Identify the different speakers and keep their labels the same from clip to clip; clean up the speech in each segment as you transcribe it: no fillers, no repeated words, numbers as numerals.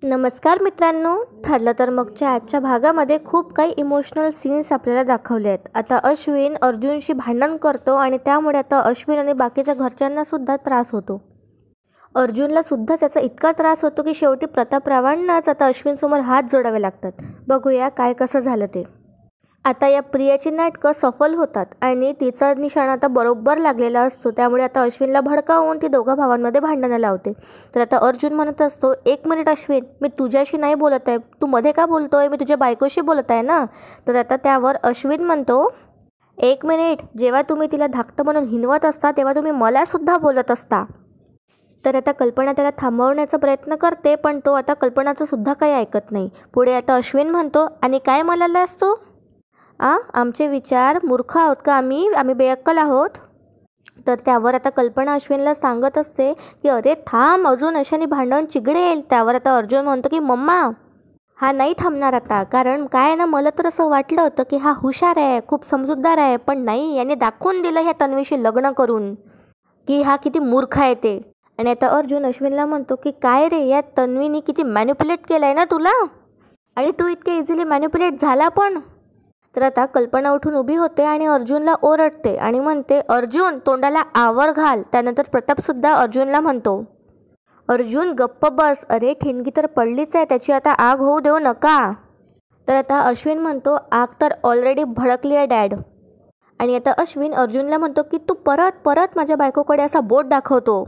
Speaker 1: नमस्कार मित्रांनो. ठरलं तर मगच्या आजच्या भागामध्ये खूप काही इमोशनल सीन्स आपल्याला दाखवले आहेत. आता अश्विन अर्जुनशी भांडण करतो आणि त्यामुळे आता अश्विन आणि बाकीच्या घरच्यांना सुद्धा त्रास होतो. अर्जुनला सुद्धा त्याचा इतका त्रास होतो की शेवटी प्रतापरावांनाच आता अश्विनसमोर हात जोडावे लागतात. बघूया काय कसं झालं ते. आता या प्रियाची नाटकं सफल होतात आणि तिचा निशाणा आता बरोबर लागलेला असतो. त्यामुळे आता अश्विनला भडकावून ती दोघा भावांमध्ये भांडणं लावते. तर आता अर्जुन म्हणत असतो, 1 मिनिट अश्विन, मी तुझ्याशी नाही बोलत आहे, तू मध्ये का बोलतोय, मी तुझ्या बायकोशी बोलत आहे ना. तर आता त्यावर अश्विन म्हणतो, 1 मिनिट, जेव्हा तुम्ही तिला धाकटं म्हणून हिनवत असता तेव्हा तुम्ही मला सुद्धा बोलत असता. तर आता कल्पना त्याला थांबवण्याचा प्रयत्न करते, पण तो आता कल्पनाचं सुद्धा काही ऐकत नाही. पुढे आता अश्विन म्हणतो, आणि काय म्हणाला असतो, आमचे विचार मूर्ख आहोत का, आम्ही बेअक्कल आहोत. तर त्यावर आता कल्पना अश्विनला सांगत असते की अरे थांब, अजून अशाने भांडण चिघळेल. त्यावर आता अर्जुन म्हणतो की मम्मा, हा नाही थांबणार आता, कारण काय ना, मला तर असं वाटलं होतं की हा हुशार आहे, खूप समजूतदार आहे, पण नाही, याने दाखवून दिलं ह्या तन्वीशी लग्न करून की हा किती मूर्ख आहे ते. आणि आता अर्जुन अश्विनला म्हणतो की काय रे, या तन्वीने किती मॅन्युप्युलेट केलं आहे ना तुला, आणि तू इतके इझिली मॅन्युप्युलेट झाला पण. तर आता कल्पना उठून उभी होते आणि अर्जुनला ओरडते आणि म्हणते, अर्जुन तोंडाला आवर घाल. त्यानंतर प्रतापसुद्धा अर्जुनला म्हणतो, अर्जुन गप्प बस, अरे ठिणगी तर पडलीच आहे, त्याची आता आग होऊ देऊ नका. तर आता अश्विन म्हणतो, आग तर ऑलरेडी भडकली आहे डॅड. आणि आता अश्विन अर्जुनला म्हणतो की तू परत परत माझ्या बायकोकडे असा बोट दाखवतो,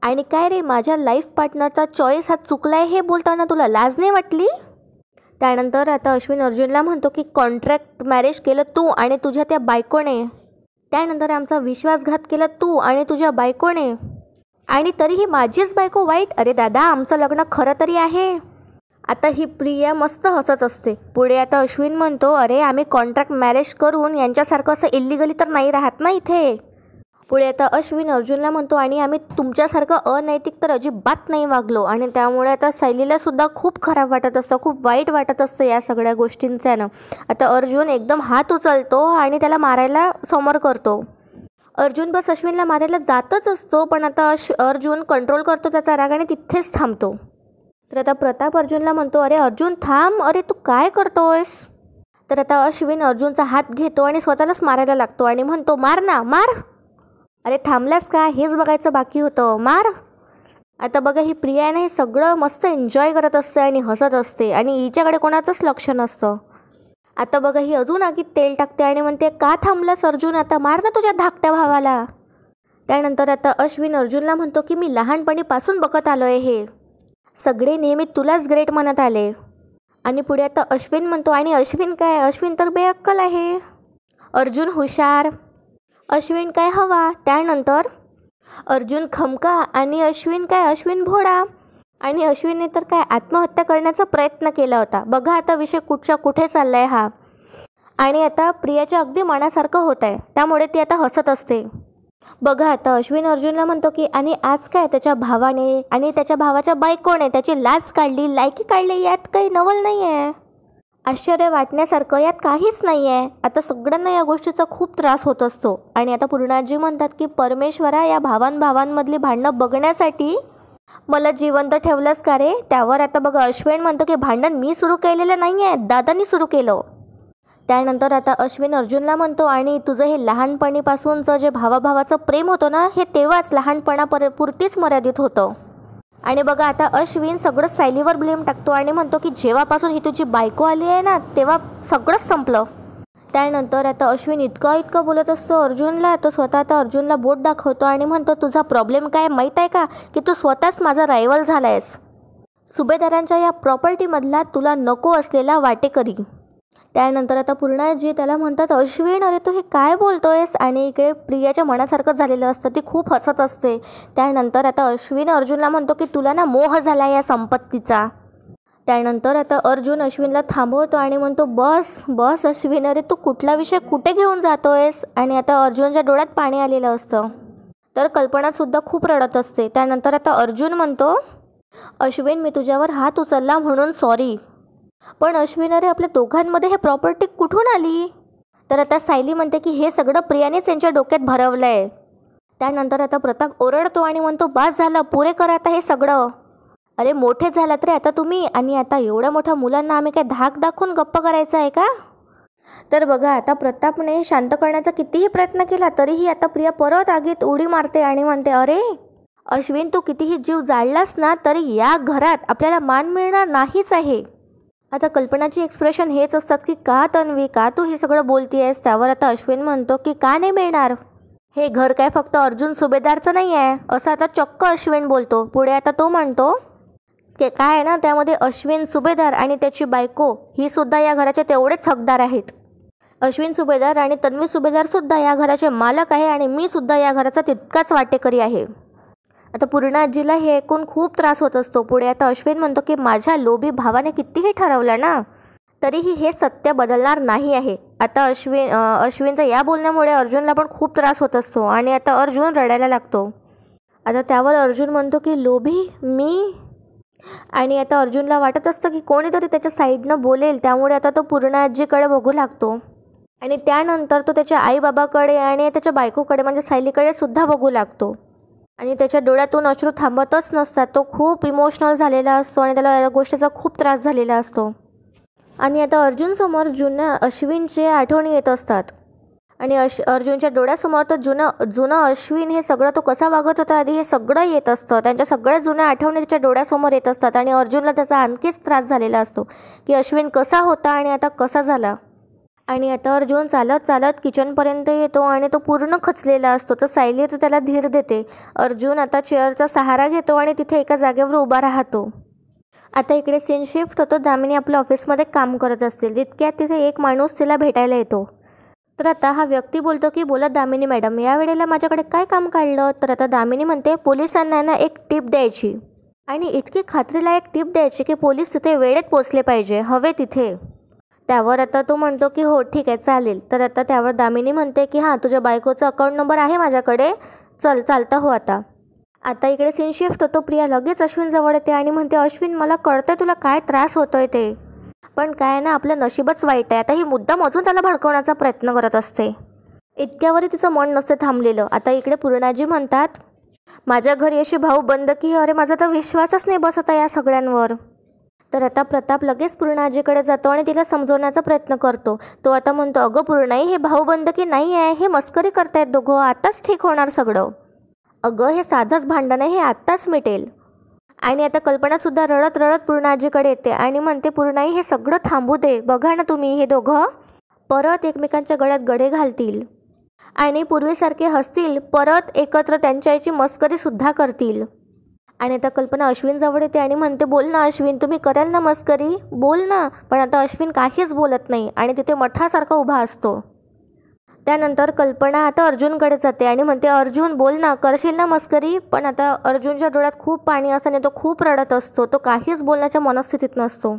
Speaker 1: आणि काय रे, माझ्या लाईफ पार्टनरचा चॉईस हा चुकलाय हे बोलताना तुला लाज नाही वाटली. त्यानंतर आता अश्विन अर्जुनला म्हणतो की कॉन्ट्रॅक्ट मॅरेज केलं तू आणि तुझ्या त्या बायकोने, त्यानंतर आमचा विश्वासघात केला तू आणि तुझ्या बायकोने, आणि तरीही माझीच बायको वाईट. अरे दादा, आमचं लग्न खरं तरी आहे. आता ही प्रिया मस्त हसत असते. पुढे आता अश्विन म्हणतो, अरे आम्ही कॉन्ट्रॅक्ट मॅरेज करून यांच्यासारखं असं इल्लिगली तर नाही राहत ना इथे. पुढे आता अश्विन अर्जुनला म्हणतो, आणि आम्ही तुमच्यासारखं अनैतिक तर अजिबात नाही वागलो. आणि त्यामुळे आता शैलीला सुद्धा खूप खराब वाटत असतं, खूप वाईट वाटत असतं या सगळ्या गोष्टींचं. आता अर्जुन एकदम हात उचलतो आणि त्याला मारायला समोर करतो. अर्जुन बस अश्विनला मारायला जातच असतो, पण आता अर्जुन कंट्रोल करतो त्याचा राग आणि तिथेच थांबतो. तर आता प्रताप अर्जुनला म्हणतो, अरे अर्जुन थांब, अरे तू काय करतोयस. तर आता अश्विन अर्जुनचा हात घेतो आणि स्वतःलाच मारायला लागतो आणि म्हणतो, मार ना मार. अरे थांबलास का, हेच बघायचं बाकी होतं, मार. आता बघा, ही प्रिया आहे ना, हे सगळं मस्त एन्जॉय करत असते आणि हसत असते आणि हिच्याकडे कोणाचंच लक्ष नसतं. आता बघा, ही अजून आगीत तेल टाकते आणि म्हणते, का थांबलास अर्जुन, आता मार ना तुझ्या धाकट्या भावाला. त्यानंतर आता अश्विन अर्जुनला म्हणतो की मी लहानपणीपासून बघत आलो आहे, हे सगळे नेहमी तुलाच ग्रेट म्हणत आले. आणि पुढे आता अश्विन म्हणतो, आणि अश्विन काय, अश्विन तर बेअक्कल आहे, अर्जुन हुशार, अश्विन काय हवा. त्यानंतर अर्जुन खमका आणि अश्विन काय, अश्विन भोळा. आणि अश्विनने तर काय आत्महत्या करण्याचा प्रयत्न केला होता. बघा आता विषय कुठच्या कुठे चाललाय हा. आणि आता प्रियाच्या अगदी मनासारखं होत आहे, त्यामुळे ती आता हसत असते. बघा आता अश्विन अर्जुनला म्हणतो की आणि आज काय त्याच्या भावाने आणि त्याच्या भावाच्या बायकोने त्याची लाज काढली, लायकी काढली, यात काही नवल नाही आहे, आश्चर्य वाटण्यासारखं यात काहीच नाही आहे. आता सगळ्यांना या गोष्टीचा खूप त्रास होत असतो. आणि आता पूर्णाजी म्हणतात की परमेश्वरा, या भावांमधली भांडणं बघण्यासाठी मला जिवंत ठेवलंस का रे. त्यावर आता बघा अश्विन म्हणतो की भांडण मी सुरू केलेलं नाही आहे, दादानी सुरू केलं. त्यानंतर आता अश्विन अर्जुनला म्हणतो, आणि तुझं हे लहानपणीपासूनचं जे भावाभावाचं प्रेम होतं ना, हे तेव्हाच लहानपणापुरतीच मर्यादित होतं. आणि बघा आता अश्विन सगळं सायलीवर ब्लेम टाकतो आणि म्हणतो की जेव्हापासून ही तुझी बायको आली आहे ना, तेव्हा सगळंच संपलं. त्यानंतर आता अश्विन इतकं बोलत असतो अर्जुनला, तो स्वतः आता अर्जुनला बोट दाखवतो आणि म्हणतो, तुझा प्रॉब्लेम काय माहीत आहे का, की तू स्वतःच माझा रायवल झाला आहेस, सुभेदारांच्या या प्रॉपर्टीमधला तुला नको असलेला वाटेकरी. त्यानंतर आता पूर्णाजी त्याला म्हणतात, अश्विन अरे तू हे काय बोलतोयस. आणि इकडे प्रियाच्या मनासारखं झालेलं असतं, ती खूप हसत असते. त्यानंतर आता अश्विन अर्जुनला म्हणतो की तुला ना मोह झाला या संपत्तीचा. त्यानंतर आता अर्जुन अश्विनला थांबवतो आणि म्हणतो, बस बस अश्विन, अरे तू कुठला विषय कुठे घेऊन जातोयस. आणि आता अर्जुनच्या डोळ्यात पाणी आलेलं असतं. तर कल्पनासुद्धा खूप रडत असते. त्यानंतर आता अर्जुन म्हणतो, अश्विन मी तुझ्यावर हात उचलला म्हणून सॉरी, पण अश्विन अरे आपल्या दोघांमध्ये हे प्रॉपर्टी कुठून आली. तर आता सायली म्हणते की हे सगळं प्रियानेच त्यांच्या डोक्यात भरवलं आहे. त्यानंतर आता प्रताप ओरडतो आणि म्हणतो, बास झालं, पुरे कर आता हे सगळं. अरे मोठे झालात रे आता तुम्ही, आणि आता एवढ्या मोठ्या मुलांना आम्ही काय धाक दाखवून गप्प करायचं आहे का? तर बघा आता प्रतापने शांत करण्याचा कितीही प्रयत्न केला तरीही आता प्रिया परत आगीत उडी मारते आणि म्हणते, अरे अश्विन, तू कितीही जीव जाळलास ना तरी या घरात आपल्याला मान मिळणार नाहीच आहे. आता कल्पनाची एक्सप्रेशन हेच असतात की का तन्वी, का तू हे सगळं बोलतीयस? त्यावर आता अश्विन म्हणतो की का नाही मिळणार, हे घर काय फक्त अर्जुन सुभेदारचं नाही आहे, असं आता चक्क अश्विन बोलतो. पुढे आता तो म्हणतो की काय आहे ना, त्यामध्ये अश्विन सुभेदार आणि त्याची बायको ही सुद्धा या घराचे तेवढेच हकदार आहेत. अश्विन सुभेदार आणि तन्वी सुभेदार सुद्धा या घराचे मालक आहे आणि मी सुद्धा या घराचा तितकाच वाटेकरी आहे. आता पूर्णाजीला हे ऐकून खूप त्रास होत असतो. पुढे आता अश्विन म्हणतो की माझ्या लोभी भावाने कितीही ठरवलं ना तरीही हे सत्य बदलणार नाही आहे. आता अश्विनच्या या बोलण्यामुळे अर्जुनला पण खूप त्रास होत असतो आणि आता अर्जुन रडायला लागतो. आता त्यावर अर्जुन म्हणतो की लोभी मी, आणि आता अर्जुनला वाटत असतं की कोणीतरी त्याच्या साईडनं बोलेल, त्यामुळे आता तो पूर्णाजीकडे बघू लागतो आणि त्यानंतर तो त्याच्या आईबाबाकडे आणि त्याच्या बायकोकडे म्हणजे सायलीकडे सुद्धा बघू लागतो आणि त्याच्या डोळ्यातून अश्रू थांबतच नसतात. तो खूप इमोशनल झालेला असतो आणि त्याला या गोष्टीचा खूप त्रास झालेला असतो. आणि आता अर्जुनसमोर जुन्या अश्विनचे आठवणी येत असतात आणि अर्जुनच्या डोळ्यासमोर तो जुनं अश्विन, हे सगळं तो कसा वागत होता आधी, हे सगळं येत असतं. त्यांच्या सगळ्या जुन्या आठवणी त्याच्या डोळ्यासमोर येत असतात आणि अर्जुनला त्याचा आणखीच त्रास झालेला असतो की अश्विन कसा होता आणि आता कसा झाला. आणि आता अर्जुन चालत चालत किचनपर्यंत येतो आणि तो पूर्ण खचलेला असतो. तर सायली तर त्याला धीर देते. अर्जुन आता चेअरचा सहारा घेतो आणि तिथे एका जागेवर उभा राहतो. आता इकडे सीन शिफ्ट होतो. दामिनी आपल्या ऑफिसमध्ये काम करत असतील तितक्यात तिथे एक माणूस तिला भेटायला येतो. तर आता हा व्यक्ती बोलतो की बोला दामिनी मॅडम, या वेळेला माझ्याकडे काय काम काढलं? तर आता दामिनी म्हणते पोलिसांना ना एक टिप द्यायची आणि इतकी खात्रीला एक टिप द्यायची की पोलीस तिथे वेळेत पोचले पाहिजे, हवे तिथे. त्यावर आता तो म्हणतो की हो ठीक आहे चालेल. तर आता त्यावर दामिनी म्हणते की हां, तुझ्या बायकोचा अकाउंट नंबर आहे माझ्याकडे, चालता हो आता. आता इकडे सीन शिफ्ट होतो. प्रिया लगेच अश्विन जवळ येते आणि म्हणते, अश्विन मला कळतंय तुला काय त्रास होतोय ते, पण काय ना आपलं नशीबच वाईट आहे. आता ही मुद्दाम अजून त्याला भडकवण्याचा प्रयत्न करत असते. इतक्यावरही तिचं मन नसते थांबलेलं. आता इकडे पूर्णाजी म्हणतात, माझ्या घरी अशी भाऊ बंद की अरे माझा तर विश्वासच नाही बसत आहे या सगळ्यांवर. तर आता प्रताप लगेच पूर्णाजीकडे जातो आणि तिला समजवण्याचा प्रयत्न करतो. तो आता म्हणतो, अगं पूर्णाई, हे भाऊ बंद की नाही आहे, हे मस्करी करतायत दोघं, आताच ठीक होणार सगळं. अगं हे साधंच भांडण आहे, हे आत्ताच मिटेल. आणि आता कल्पनासुद्धा रडत रडत पूर्णाजीकडे येते आणि म्हणते, पूर्णाई हे सगळं थांबू दे, बघा ना तुम्ही हे दोघं परत एकमेकांच्या गळ्यात गळे घालतील आणि पूर्वीसारखे हसतील, परत एकत्र त्यांच्या आईची मस्करीसुद्धा करतील. आणि आता कल्पना अश्विन जवळ येते आणि म्हणते, बोल ना अश्विन, तुम्ही कराल ना मस्करी, बोल ना. पण आता अश्विन काहीच बोलत नाही आणि तिथे मठासारखा उभा असतो. त्यानंतर कल्पना आता अर्जुनकडे जाते आणि म्हणते, अर्जुन बोल ना, करशील ना मस्करी. पण आता अर्जुनच्या डोळ्यात खूप पाणी असताना तो खूप रडत असतो, तो काहीच बोलण्याच्या मनस्थितीत नसतो.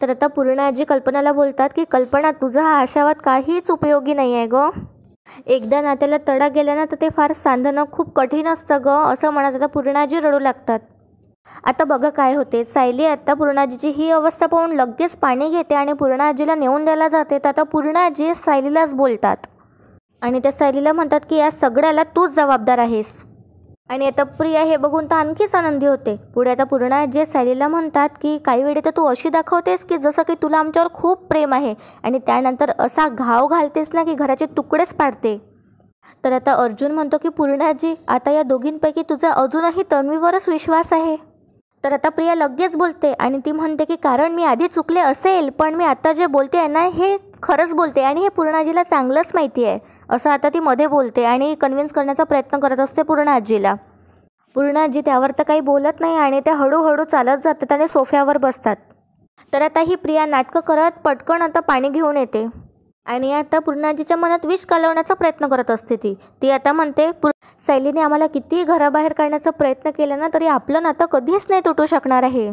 Speaker 1: तर आता पूर्णाजी कल्पनाला बोलतात की कल्पना, तुझा हा आशावाद काहीच उपयोगी नाही आहे गं. एकदा नात्याला तडा गेला ना तर ते फार सांधणं खूप कठीण असतं गं, असं म्हणत आता पूर्णाजी रडू लागतात. आता बघा काय होते. सायली आता पूर्णाजीची ही अवस्था पाहून लगेच पाणी घेते आणि पूर्णाजीला नेऊन द्यायला जाते. तर आता पूर्णाजी सायलीलाच बोलतात आणि त्या सायलीला म्हणतात की या सगळ्याला तूच जबाबदार आहेस. आणि आता प्रिया हे बघून तर आणखीच आनंदी होते. पुढे आता पूर्णाजी सायलीला म्हणतात की काही वेळी तर तू अशी दाखवतेस की जसं की तुला आमच्यावर खूप प्रेम आहे आणि त्यानंतर असा घाव घालतेस ना की घराचे तुकडेच पाडते. तर आता अर्जुन म्हणतो की पूर्णाजी, आता या दोघींपैकी तुझा अजूनही तन्वीवरच विश्वास आहे. तर आता प्रिया लगेच बोलते आणि ती म्हणते की कारण मी आधी चुकले असेल, पण मी आता जे बोलते आहे ना हे खरंच बोलते आणि हे पूर्णाजीला चांगलंच माहिती आहे, असं आता ती मध्ये बोलते आणि कन्व्हिन्स करण्याचा प्रयत्न करत असते पूर्णाजीला. पूर्णाजी त्यावर तर काही बोलत नाही आणि त्या हळूहळू चालत जातात आणि सोफ्यावर बसतात. तर आता ही प्रिया नाटकं करत पटकन आता पाणी घेऊन येते आणि आता पूर्णाजीच्या मनात विष कालवण्याचा प्रयत्न करत असते. ती आता म्हणते, सायलीने आम्हाला किती घराबाहेर काढण्याचा प्रयत्न केला ना तरी आपलं नातं कधीच नाही तुटू शकणार आहे.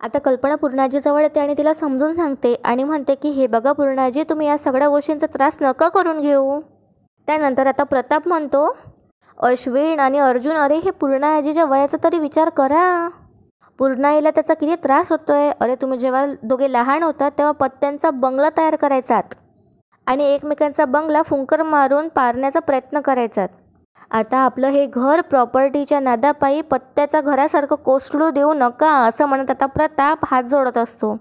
Speaker 1: आता कल्पना पूर्णाजीजवळ येते आणि तिला समजून सांगते आणि म्हणते की हे बघा पूर्णाजी, तुम्ही या सगळ्या गोष्टींचा त्रास नका करून घेऊ. त्यानंतर आता प्रताप म्हणतो, अश्विन आणि अर्जुन, अरे हे पूर्णाजीच्या वयाचा तरी विचार करा. पूर्णाईला त्याचा किती त्रास होतोय. अरे तुम्ही जेव्हा दोघे लहान होतात तेव्हा पत्त्यांचा बंगला तयार करायचात आणि एकमेकांचा बंगला फुंकर मारून पारण्याचा प्रयत्न करायचात. आता आपलं हे घर प्रॉपर्टीच्या नादापायी पत्त्याच्या घरासारखं कोसळू देऊ नका असं म्हणत आता प्रताप हात जोडत असतो.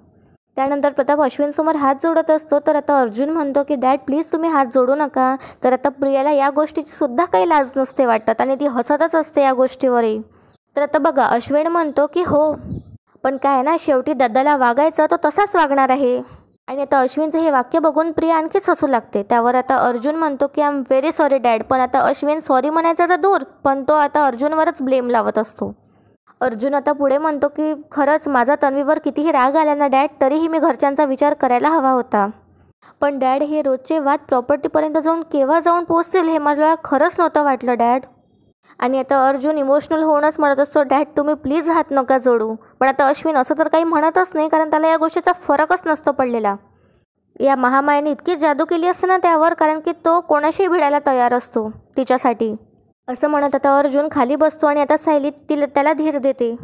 Speaker 1: त्यानंतर प्रताप अश्विनसमोर हात जोडत असतो. तर आता अर्जुन म्हणतो की डॅड प्लीज तुम्ही हात जोडू नका. तर आता प्रियाला या गोष्टीची सुद्धा काही लाज नसते वाटत आणि ती हसतच असते या गोष्टीवरही. तर आता बघा अश्विन म्हणतो की हो पण काय ना शेवटी दादाला वागायचं तो तसाच वागणार आहे. आणि आता अश्विनचं हे वाक्य बघून प्रिया आणखीच हसू लागते. त्यावर आता अर्जुन म्हणतो की I am very sorry dad. पण आता अश्विन सॉरी म्हणायचा तर दूर पण तो आता अर्जुनवरच ब्लेम लावत असतो. अर्जुन आता पुढे म्हणतो की खरंच माझा तन्वीवर कितीही राग आला ना डॅड तरीही मी घरच्यांचा विचार करायला हवा होता. पण डॅड हे रोजचे वाद प्रॉपर्टीपर्यंत केव्हा जाऊन पोहोचतील हे मला खरंच नव्हतं वाटलं डॅड. आणि आता अर्जुन इमोशनल होऊनच म्हणत असतो डॅड तुम्ही प्लीज हात नका जोडू. पण आता अश्विन असं तर काही म्हणतच नाही कारण त्याला या गोष्टीचा फरकच नसतो पडलेला. या महामायाने इतकी जादू केली असते ना त्यावर कारण की तो कोणाशीही भिडायला तयार असतो तिच्यासाठी. असं म्हणत आता अर्जुन खाली बसतो आणि आता सायली त्याला धीर देते.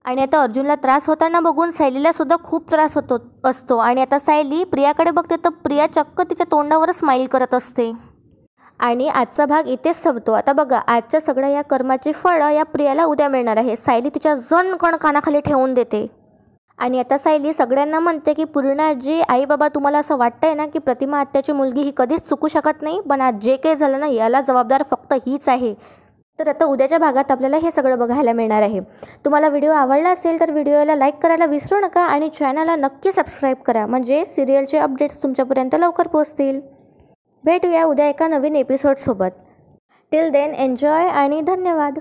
Speaker 1: आणि आता अर्जुनला त्रास होताना बघून सायलीला सुद्धा खूप त्रास असतो. आणि आता सायली प्रियाकडे बघते तर प्रिया चक्क तिच्या तोंडावरच स्माईल करत असते. आणि आजचा भाग इथेच संपतो. आता बघा आजच्या सगळ्या या कर्माची फळं या प्रियाला उद्या मिळणार आहे. सायली तिच्या जणकण कानाखाली ठेवून देते. आणि आता सायली सगळ्यांना म्हणते की पूर्णाजी आई बाबा तुम्हाला असं वाटतंय ना की प्रतिमा आत्याची मुलगी ही कधीच चुकू शकत नाही पण आज जे काही झालं ना याला जबाबदार फक्त हीच आहे. तर आता उद्याच्या भागात आपल्याला हे सगळं बघायला मिळणार आहे. तुम्हाला व्हिडिओ आवडला असेल तर व्हिडिओला लाईक करायला विसरू नका आणि चॅनलला नक्की सबस्क्राईब करा म्हणजे सिरियलचे अपडेट्स तुमच्यापर्यंत लवकर पोहोचतील. भेटूया उद्या एका नवीन एपिसोडसोबत. टिल देन एन्जॉय आणि धन्यवाद.